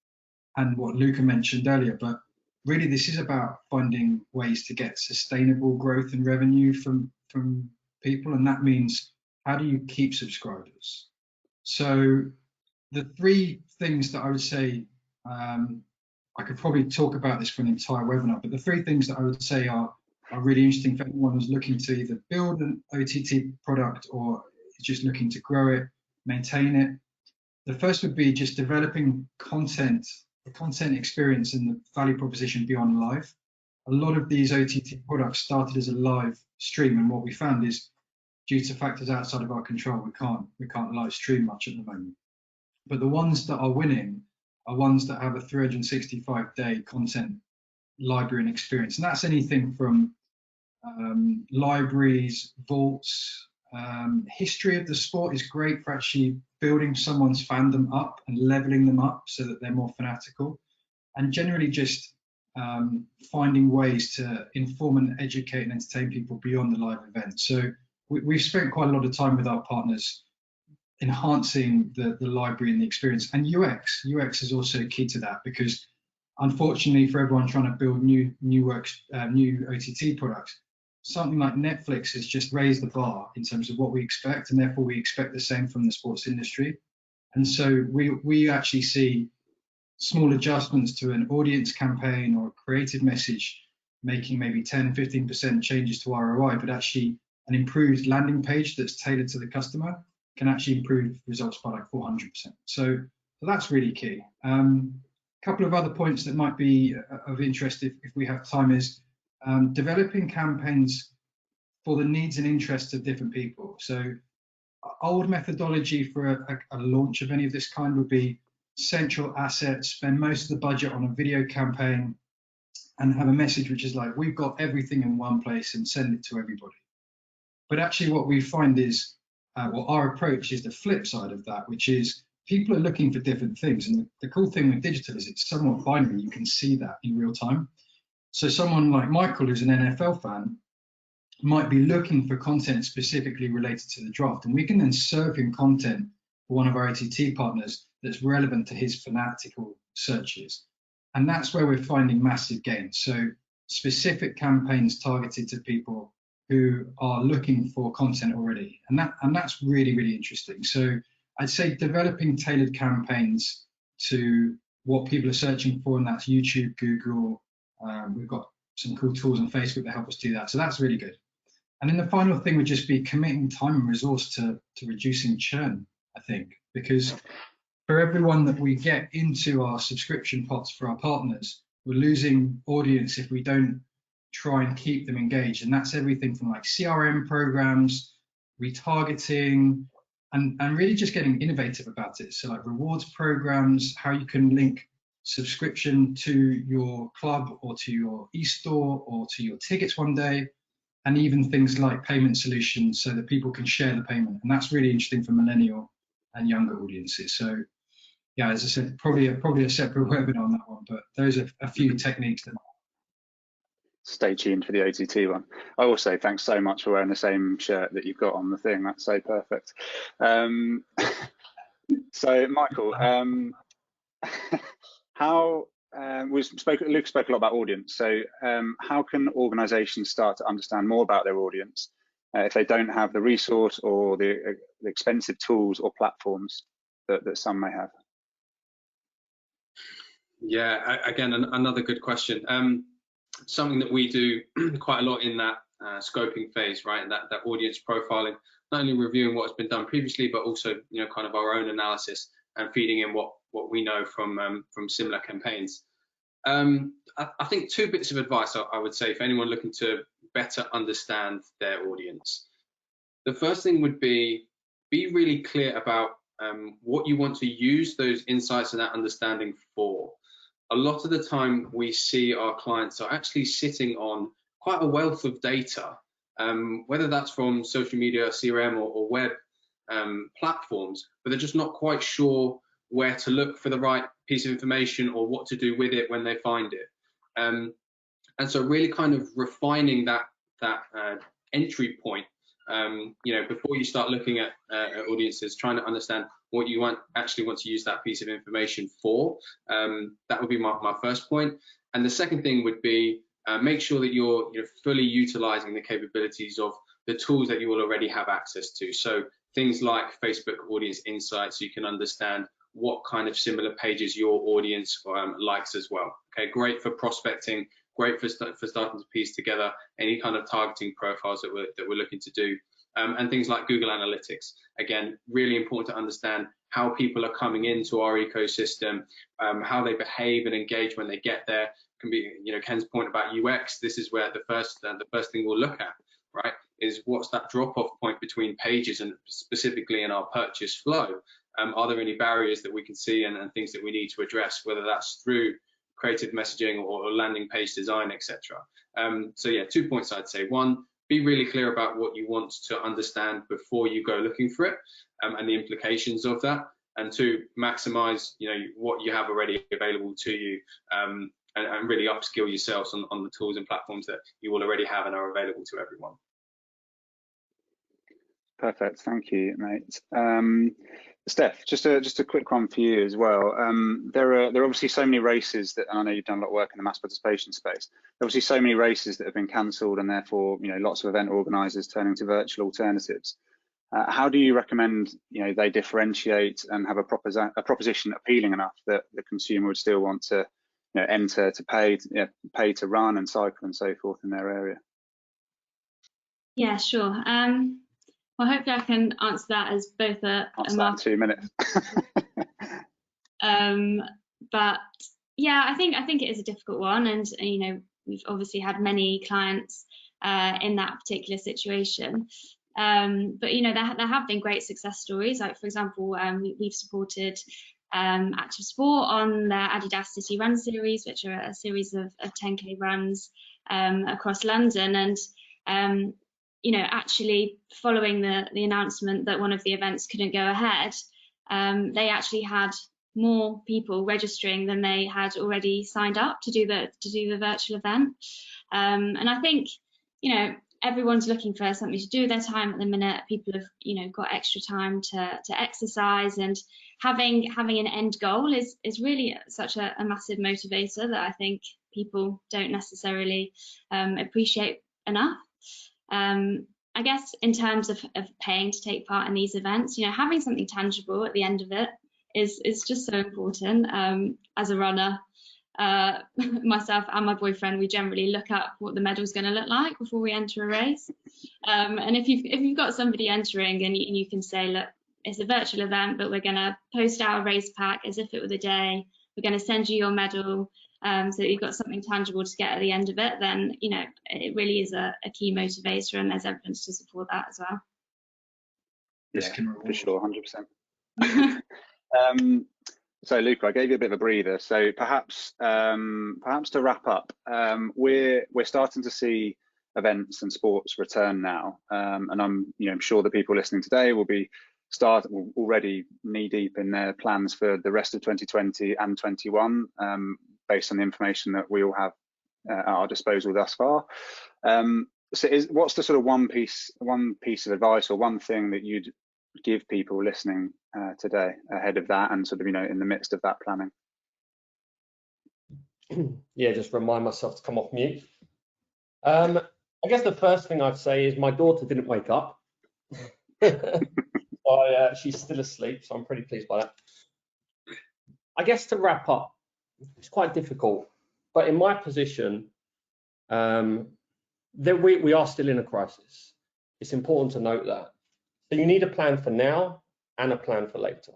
S3: what Luca mentioned earlier. But really, this is about finding ways to get sustainable growth and revenue from people, and that means, how do you keep subscribers? So the three things that I would say, I could probably talk about this for an entire webinar, but the three things that I would say are really interesting for anyone who's looking to either build an OTT product or just looking to grow it, maintain it. The first would be just developing content, the content experience and the value proposition beyond live. A lot of these OTT products started as a live stream, and what we found is, due to factors outside of our control, we can't live stream much at the moment. But the ones that are winning are ones that have a 365-day content library and experience, and that's anything from libraries, vaults. History of the sport is great for actually building someone's fandom up and leveling them up so that they're more fanatical, and generally just finding ways to inform and educate and entertain people beyond the live event. So we've spent quite a lot of time with our partners enhancing the library and the experience, and UX is also key to that, because unfortunately for everyone trying to build new OTT products, something like Netflix has just raised the bar in terms of what we expect, and therefore we expect the same from the sports industry. And so we actually see small adjustments to an audience campaign or a creative message making maybe 10-15% changes to ROI, but actually an improved landing page that's tailored to the customer can actually improve results by like 400%. So that's really key. A couple of other points that might be of interest if we have time is developing campaigns for the needs and interests of different people. So old methodology for a launch of any of this kind would be central assets, spend most of the budget on a video campaign and have a message which is like, we've got everything in one place and send it to everybody. But actually what we find is, well, our approach is the flip side of that, which is people are looking for different things. And the cool thing with digital is it's somewhat binary. You can see that in real time. So someone like Michael, who's an NFL fan, might be looking for content specifically related to the draft. And we can then serve him content for one of our ATT partners that's relevant to his fanatical searches. And that's where we're finding massive gains. So specific campaigns targeted to people who are looking for content already. And that's really, really interesting. So I'd say developing tailored campaigns to what people are searching for, and that's YouTube, Google. We've got some cool tools on Facebook that help us do that. So that's really good. And then the final thing would just be committing time and resource to reducing churn, I think, because for everyone that we get into our subscription pots for our partners, we're losing audience if we don't try and keep them engaged. And that's everything from like CRM programs, retargeting, and really just getting innovative about it. So like rewards programs, how you can link subscription to your club or to your e-store or to your tickets one day, and even things like payment solutions so that people can share the payment. And that's really interesting for millennial and younger audiences. So yeah, as I said, probably a separate webinar on that one, but those are a few techniques that.
S1: Stay tuned for the OTT one. I will say thanks so much for wearing the same shirt that you've got on the thing. That's so perfect. So Michael, how Luke spoke a lot about audience. So how can organisations start to understand more about their audience if they don't have the resource or the expensive tools or platforms that some may have?
S4: Yeah, again, another good question. Something that we do quite a lot in that scoping phase, right? And that audience profiling, not only reviewing what's been done previously, but also, you know, kind of our own analysis and feeding in what we know from similar campaigns. I think two bits of advice I would say for anyone looking to better understand their audience. The first thing would be really clear about what you want to use those insights and that understanding for. A lot of the time we see our clients are actually sitting on quite a wealth of data, whether that's from social media, CRM or web platforms, but they're just not quite sure where to look for the right piece of information or what to do with it when they find it. And so really kind of refining that entry point, you know, before you start looking at audiences, trying to understand what you actually want to use that piece of information for. That would be my first point. And the second thing would be make sure that you're fully utilizing the capabilities of the tools that you will already have access to. So things like Facebook Audience Insights, so you can understand what kind of similar pages your audience likes as well. Okay, great for prospecting, great for starting to piece together any kind of targeting profiles that we're looking to do. And things like Google Analytics. Again, really important to understand how people are coming into our ecosystem, how they behave and engage when they get there. Can be, you know, Ken's point about UX. This is where the first thing we'll look at, right, is what's that drop-off point between pages, and specifically in our purchase flow. Are there any barriers that we can see and things that we need to address, whether that's through creative messaging or landing page design, etc. So yeah, 2 points I'd say. One, be really clear about what you want to understand before you go looking for it, and the implications of that. And two, maximize, you know, what you have already available to you, and really upskill yourselves on the tools and platforms that you will already have and are available to everyone.
S1: Perfect, thank you, mate. Steph, just a quick one for you as well. There are obviously so many races that, and I know you've done a lot of work in the mass participation space. There are obviously so many races that have been cancelled, and therefore, lots of event organisers turning to virtual alternatives. How do you recommend, they differentiate and have a proposition appealing enough that the consumer would still want to, enter to pay to run and cycle and so forth in their area?
S5: Yeah, sure. Well, hopefully I can answer that as both a
S1: market. 2 minutes.
S5: But yeah, I think it is a difficult one, and we've obviously had many clients in that particular situation. But there have been great success stories. Like, for example, we've supported Active Sport on their Adidas City Run series, which are a series of 10K runs across London, and actually following the announcement that one of the events couldn't go ahead, they actually had more people registering than they had already signed up to do the virtual event. And I think everyone's looking for something to do with their time at the minute. People have got extra time to exercise, and having an end goal is really such a massive motivator that I think people don't necessarily appreciate enough. I guess in terms of paying to take part in these events, having something tangible at the end of it is just so important. As a runner, myself and my boyfriend, we generally look up what the medal's going to look like before we enter a race. And if you've got somebody entering and you can say, look, it's a virtual event, but we're going to post out a race pack as if it were the day. We're going to send you your medal, so that you've got something tangible to get at the end of it, then it really is a key motivator, and there's evidence to support that as well.
S1: Yeah, for sure, 100%. So Luca, I gave you a bit of a breather. So perhaps to wrap up, we're starting to see events and sports return now, and I'm sure the people listening today will be already knee deep in their plans for the rest of 2020 and 21, based on the information that we all have at our disposal thus far. So what's the sort of one piece of advice or one thing that you'd give people listening today ahead of that, and sort of in the midst of that planning?
S2: Yeah, just remind myself to come off mute. I guess the first thing I'd say is my daughter didn't wake up. She's still asleep, so I'm pretty pleased by that. I guess to wrap up, it's quite difficult, but in my position, that we are still in a crisis. It's important to note that. So you need a plan for now and a plan for later.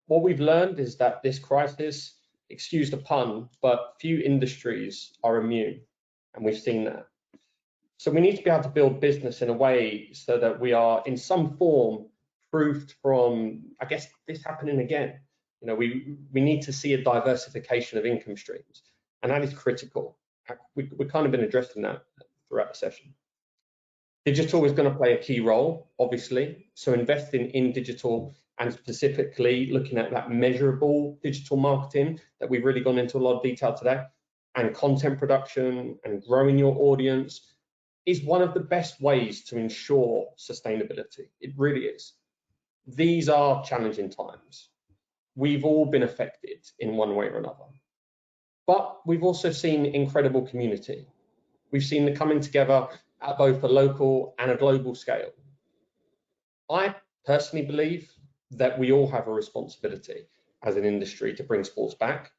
S2: What we've learned is that this crisis, excuse the pun, but few industries are immune, and we've seen that. So we need to be able to build business in a way so that we are in some form proofed from, I guess, this happening again. We need to see a diversification of income streams, and that is critical. We've kind of been addressing that throughout the session. Digital is going to play a key role, obviously. So investing in digital, and specifically looking at that measurable digital marketing that we've really gone into a lot of detail today, and content production and growing your audience is one of the best ways to ensure sustainability. It really is. These are challenging times. We've all been affected in one way or another. But we've also seen incredible community. We've seen the coming together at both a local and a global scale. I personally believe that we all have a responsibility as an industry to bring sports back.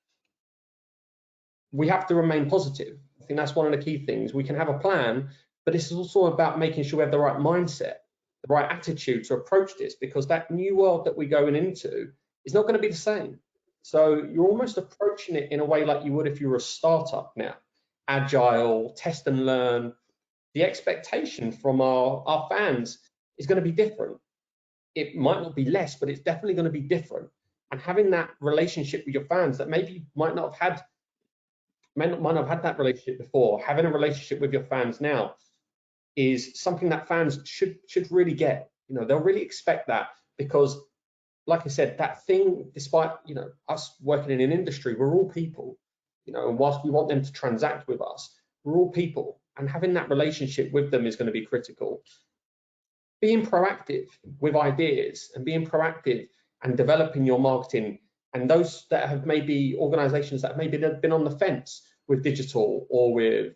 S2: We have to remain positive. I think that's one of the key things. We can have a plan, but it's also about making sure we have the right mindset, the right attitude to approach this, because that new world that we're going into is not going to be the same. So you're almost approaching it in a way like you would if you were a startup now. Agile, test and learn. The expectation from our fans is going to be different. It might not be less, but it's definitely going to be different. And having that relationship with your fans that maybe you might not have had that relationship before, having a relationship with your fans now is something that fans should really get. They'll really expect that, because like I said, that thing, despite us working in an industry, we're all people, and whilst we want them to transact with us, we're all people, and having that relationship with them is going to be critical. Being proactive with ideas and being proactive and developing your marketing. And those that have maybe organizations that have maybe been on the fence with digital or with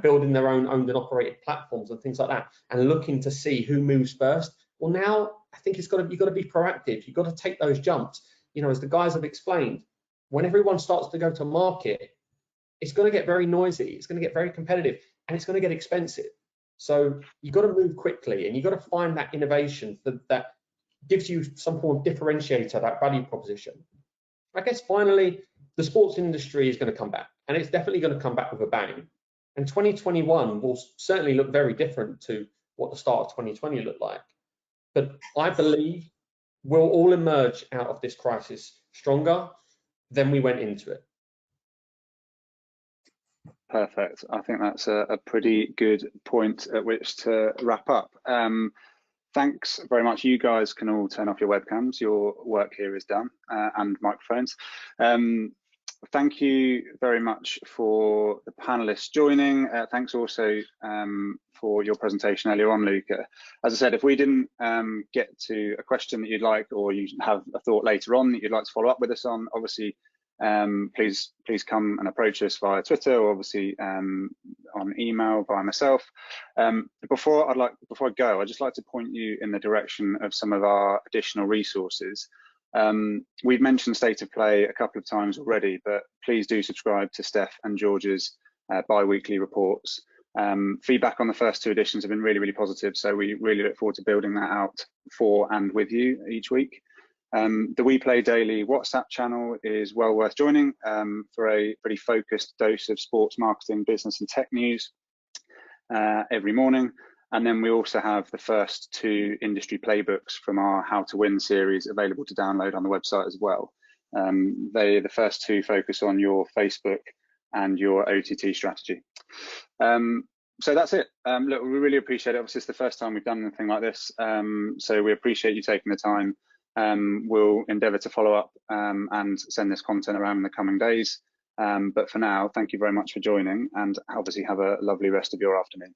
S2: building their own owned and operated platforms and things like that, and looking to see who moves first. Well, now I think you've got to be proactive. You've got to take those jumps. You know, as the guys have explained, when everyone starts to go to market, it's going to get very noisy, it's going to get very competitive, and it's going to get expensive. So you've got to move quickly, and you've got to find that innovation that gives you some form of differentiator, that value proposition. I guess finally, the sports industry is going to come back, and it's definitely going to come back with a bang. And 2021 will certainly look very different to what the start of 2020 looked like. But I believe we'll all emerge out of this crisis stronger than we went into it.
S1: Perfect. I think that's a pretty good point at which to wrap up. Thanks very much. You guys can all turn off your webcams. Your work here is done, and microphones. Thank you very much for the panelists joining. Thanks also for your presentation earlier on, Luca. As I said, if we didn't get to a question that you'd like, or you have a thought later on that you'd like to follow up with us on, obviously, please come and approach us via Twitter, or obviously on email via myself. Before I go, I'd just like to point you in the direction of some of our additional resources. We've mentioned State of Play a couple of times already, but please do subscribe to Steph and George's bi-weekly reports. Feedback on the first 2 editions have been really, really positive, so we really look forward to building that out for and with you each week. The WePlay Daily WhatsApp channel is well worth joining for a pretty focused dose of sports marketing, business and tech news every morning. And then we also have the first 2 industry playbooks from our How to Win series available to download on the website as well. The first 2 focus on your Facebook and your OTT strategy. So that's it. Look, we really appreciate it. Obviously, it's the first time we've done anything like this, so we appreciate you taking the time. We'll endeavour to follow up and send this content around in the coming days. But for now, thank you very much for joining, and obviously have a lovely rest of your afternoon.